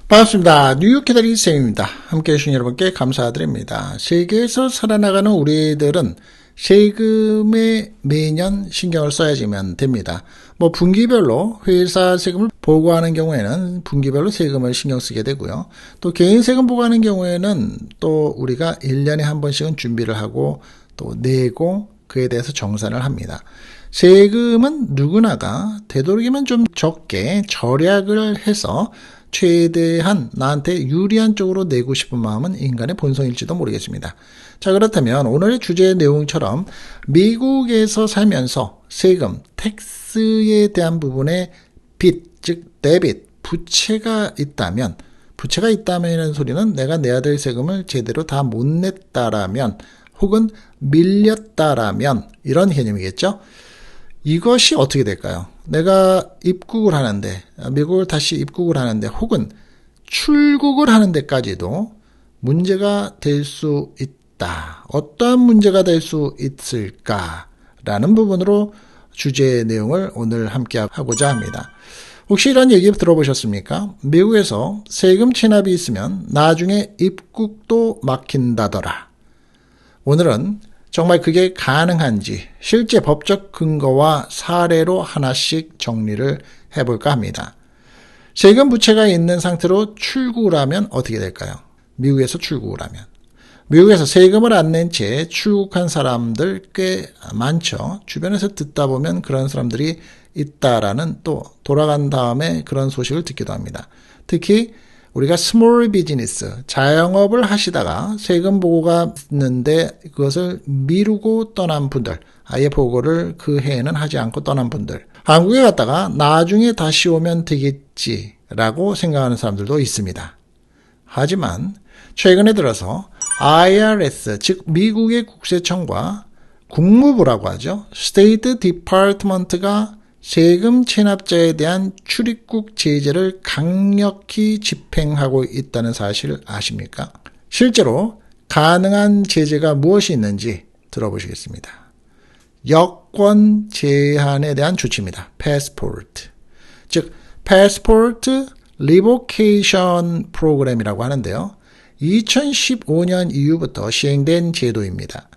반갑습니다. 뉴욕 기다리기 쌤입니다. 함께 해주신 여러분께 감사드립니다. 세계에서 살아나가는 우리들은 세금에 매년 신경을 써야지만 됩니다. 분기별로 회사 세금을 보고하는 경우에는 분기별로 세금을 신경 쓰게 되고요. 또 개인 세금 보고하는 경우에는 또 우리가 1년에 한 번씩은 준비를 하고 또 내고 그에 대해서 정산을 합니다. 세금은 누구나가 되도록이면 좀 적게 절약을 해서 최대한 나한테 유리한 쪽으로 내고 싶은 마음은 인간의 본성일지도 모르겠습니다. 자, 그렇다면 오늘의 주제의 내용처럼 미국에서 살면서 세금, 텍스에 대한 부분에 빚, 즉 데빗, 부채가 있다면 이라는 소리는 내가 내야 될 세금을 제대로 다 못 냈다라면 혹은 밀렸다라면 이런 개념이겠죠. 이것이 어떻게 될까요? 내가 입국을 하는데, 미국을 다시 입국을 하는데 혹은 출국을 하는 데까지도 문제가 될 수 있다. 어떠한 문제가 될 수 있을까라는 부분으로 주제의 내용을 오늘 함께 하고자 합니다. 혹시 이런 얘기 들어보셨습니까? 미국에서 세금 체납이 있으면 나중에 입국도 막힌다더라. 오늘은 정말 그게 가능한지 실제 법적 근거와 사례로 하나씩 정리를 해볼까 합니다. 세금 부채가 있는 상태로 출국을 하면 어떻게 될까요? 미국에서 출국을 하면. 미국에서 세금을 안 낸 채 출국한 사람들 꽤 많죠. 주변에서 듣다 보면 그런 사람들이 있다라는 또 돌아간 다음에 그런 소식을 듣기도 합니다. 특히 우리가 스몰 비즈니스, 자영업을 하시다가 세금 보고가 있는데 그것을 미루고 떠난 분들, 아예 보고를 그 해에는 하지 않고 떠난 분들, 한국에 갔다가 나중에 다시 오면 되겠지라고 생각하는 사람들도 있습니다. 하지만 최근에 들어서 IRS, 즉 미국의 국세청과 국무부라고 하죠. 스테이트 디파트먼트가 세금 체납자에 대한 출입국 제재를 강력히 집행하고 있다는 사실을 아십니까? 실제로 가능한 제재가 무엇이 있는지 들어보시겠습니다. 여권 제한에 대한 조치입니다. 패스포트. 즉, 패스포트 리보케이션 프로그램이라고 하는데요. 2015년 이후부터 시행된 제도입니다.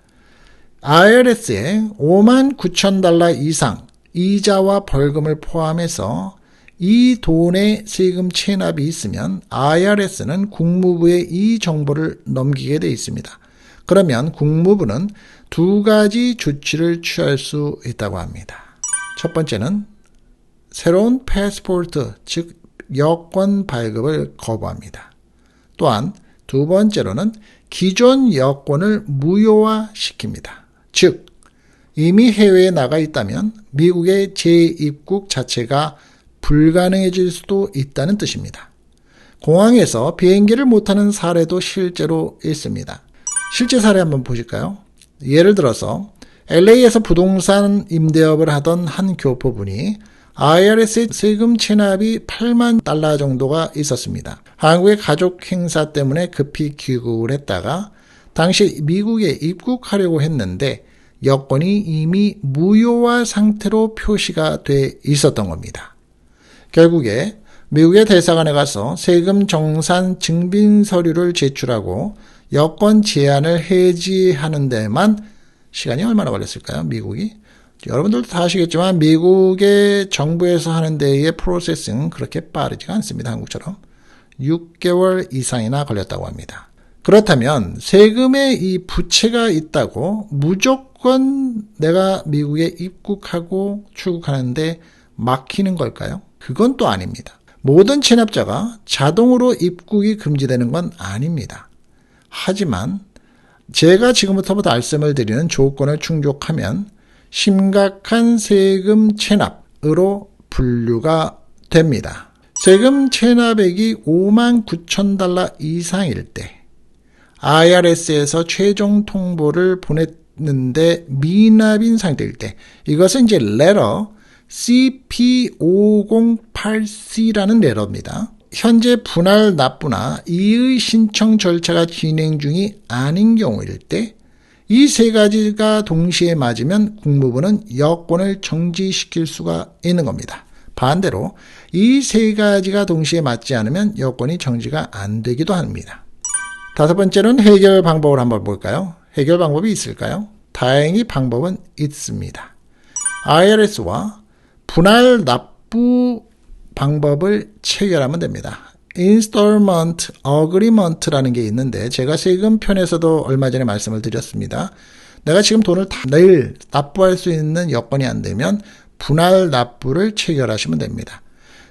IRS에 $59,000 이상 이자와 벌금을 포함해서 이 돈의 세금 체납이 있으면 IRS는 국무부에 이 정보를 넘기게 되어 있습니다. 그러면 국무부는 두 가지 조치를 취할 수 있다고 합니다. 첫 번째는 새로운 패스포트, 즉 여권 발급을 거부합니다. 또한 두 번째로는 기존 여권을 무효화시킵니다. 즉 이미 해외에 나가 있다면 미국의 재입국 자체가 불가능해질 수도 있다는 뜻입니다. 공항에서 비행기를 못하는 사례도 실제로 있습니다. 실제 사례 한번 보실까요? 예를 들어서 LA에서 부동산 임대업을 하던 한 교포분이 IRS의 세금 체납이 $80,000 정도가 있었습니다. 한국의 가족 행사 때문에 급히 귀국을 했다가 당시 미국에 입국하려고 했는데 여권이 이미 무효화 상태로 표시가 돼 있었던 겁니다. 결국에 미국의 대사관에 가서 세금 정산 증빙 서류를 제출하고 여권 제한을 해지하는 데만 시간이 얼마나 걸렸을까요? 미국이? 여러분들도 다 아시겠지만 미국의 정부에서 하는 데의 프로세싱은 그렇게 빠르지가 않습니다. 한국처럼. 6개월 이상이나 걸렸다고 합니다. 그렇다면 세금에 이 부채가 있다고 무조건 내가 미국에 입국하고 출국하는데 막히는 걸까요? 그건 또 아닙니다. 모든 체납자가 자동으로 입국이 금지되는 건 아닙니다. 하지만 제가 지금부터 말씀을 드리는 조건을 충족하면 심각한 세금 체납으로 분류가 됩니다. 세금 체납액이 $59,000 이상일 때 IRS에서 최종 통보를 보냈는데 미납인 상태일 때 이것은 이제 레터 CP508C라는 레터입니다. 현재 분할 납부나 이의 신청 절차가 진행 중이 아닌 경우일 때 이 세 가지가 동시에 맞으면 국무부는 여권을 정지시킬 수가 있는 겁니다. 반대로 이 세 가지가 동시에 맞지 않으면 여권이 정지가 안 되기도 합니다. 다섯 번째는 해결 방법을 한번 볼까요? 해결 방법이 있을까요? 다행히 방법은 있습니다. IRS와 분할 납부 방법을 체결하면 됩니다. Installment Agreement라는 게 있는데 제가 세금 편에서도 얼마 전에 말씀을 드렸습니다. 내가 지금 돈을 다 내일 납부할 수 있는 여건이 안 되면 분할 납부를 체결하시면 됩니다.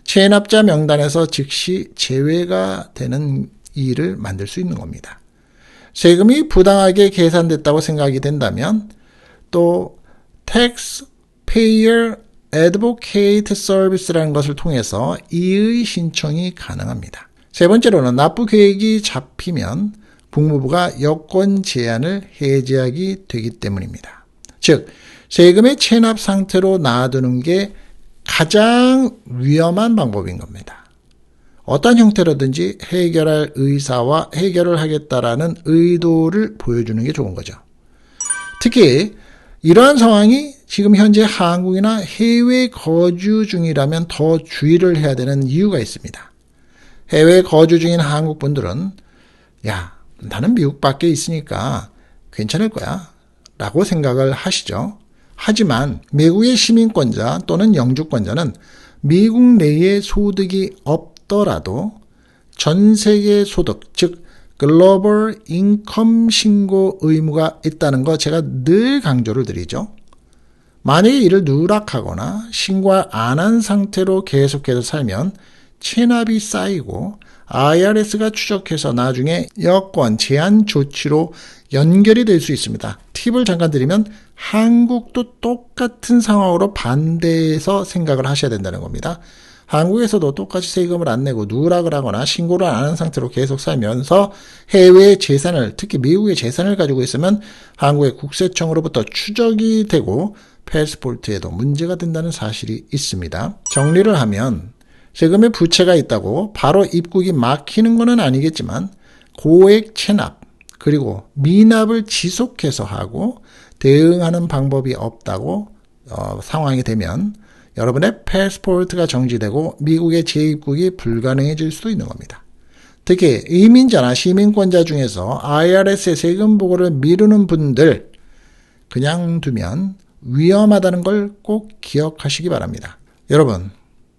체납자 명단에서 즉시 제외가 되는 일을 만들 수 있는 겁니다. 세금이 부당하게 계산됐다고 생각이 된다면 또 Taxpayer Advocate Service라는 것을 통해서 이의 신청이 가능합니다. 세 번째로는 납부 계획이 잡히면 국무부가 여권 제한을 해제하게 되기 때문입니다. 즉 세금의 체납 상태로 놔두는 게 가장 위험한 방법인 겁니다. 어떤 형태로든지 해결할 의사와 해결을 하겠다라는 의도를 보여주는 게 좋은 거죠. 특히 이러한 상황이 지금 현재 한국이나 해외 거주 중이라면 더 주의를 해야 되는 이유가 있습니다. 해외 거주 중인 한국 분들은 야, 나는 미국 밖에 있으니까 괜찮을 거야 라고 생각을 하시죠. 하지만 미국의 시민권자 또는 영주권자는 미국 내에 소득이 없더라도 전 세계 소득, 즉 글로벌 인컴 신고 의무가 있다는 거 제가 늘 강조를 드리죠. 만약에 이를 누락하거나 신고 안 한 상태로 계속해서 살면 체납이 쌓이고 IRS가 추적해서 나중에 여권 제한 조치로 연결이 될 수 있습니다. 팁을 잠깐 드리면 한국도 똑같은 상황으로 반대해서 생각을 하셔야 된다는 겁니다. 한국에서도 똑같이 세금을 안 내고 누락을 하거나 신고를 안 하는 상태로 계속 살면서 해외 재산을, 특히 미국의 재산을 가지고 있으면 한국의 국세청으로부터 추적이 되고 패스포트에도 문제가 된다는 사실이 있습니다. 정리를 하면 세금에 부채가 있다고 바로 입국이 막히는 것은 아니겠지만 고액 체납 그리고 미납을 지속해서 하고 대응하는 방법이 없다고 상황이 되면 여러분의 패스포트가 정지되고 미국의 재입국이 불가능해질 수도 있는 겁니다. 특히 이민자나 시민권자 중에서 IRS의 세금 보고를 미루는 분들 그냥 두면 위험하다는 걸 꼭 기억하시기 바랍니다. 여러분,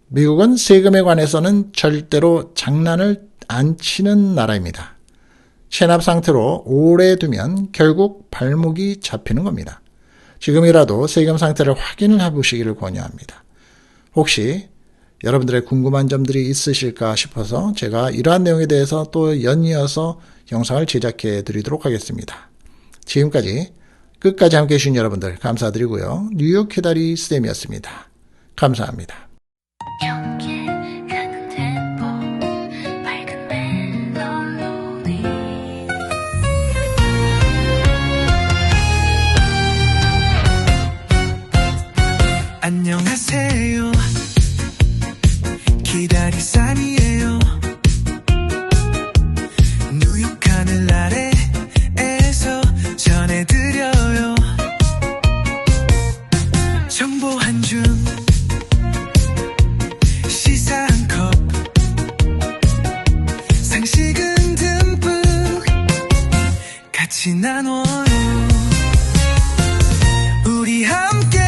미국은 세금에 관해서는 절대로 장난을 안 치는 나라입니다. 체납 상태로 오래 두면 결국 발목이 잡히는 겁니다. 지금이라도 세금 상태를 확인을 해보시기를 권유합니다. 혹시 여러분들의 궁금한 점들이 있으실까 싶어서 제가 이러한 내용에 대해서 또 연이어서 영상을 제작해 드리도록 하겠습니다. 지금까지 끝까지 함께해 주신 여러분들 감사드리고요. 뉴욕 해다리 쌤이었습니다. 감사합니다. 안녕하세요. 기다리산이에요. 뉴욕 하늘 아래에서 전해드려요. 정보 한 줌, 시사 한 컵, 상식은 듬뿍 같이 나눠요. 우리 함께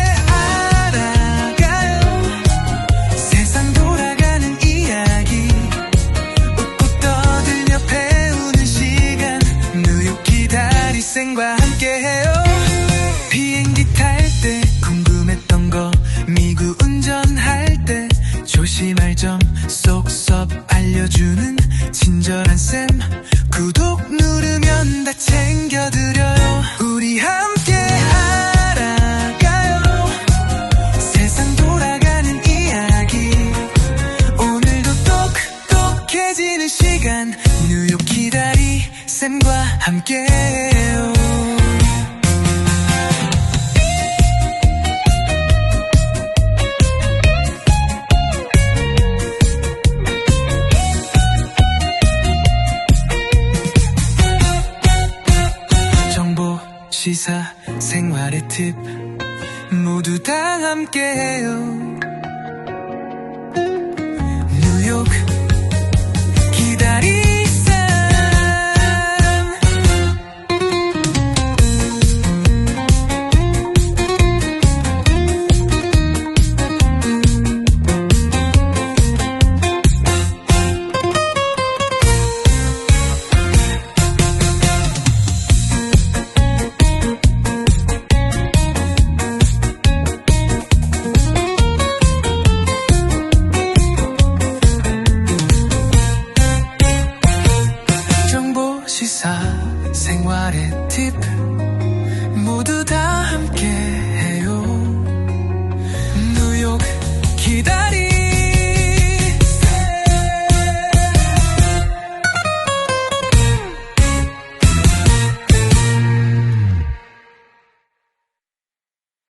과 함께해요. 비행기 탈 때 궁금했던 거, 미국 운전할 때 조심할 점 쏙쏙 알려주는 친절한 쌤. 구독 누르면 다 챙겨드려요. 우리 함께 알아가요. 세상 돌아가는 이야기. 오늘도 똑똑해지는 시간. 뉴욕 기다리 쌤과 함께해요. 정보, 시사, 생활의 팁 모두 다 함께해요. 생활의 팁 모두 다 함께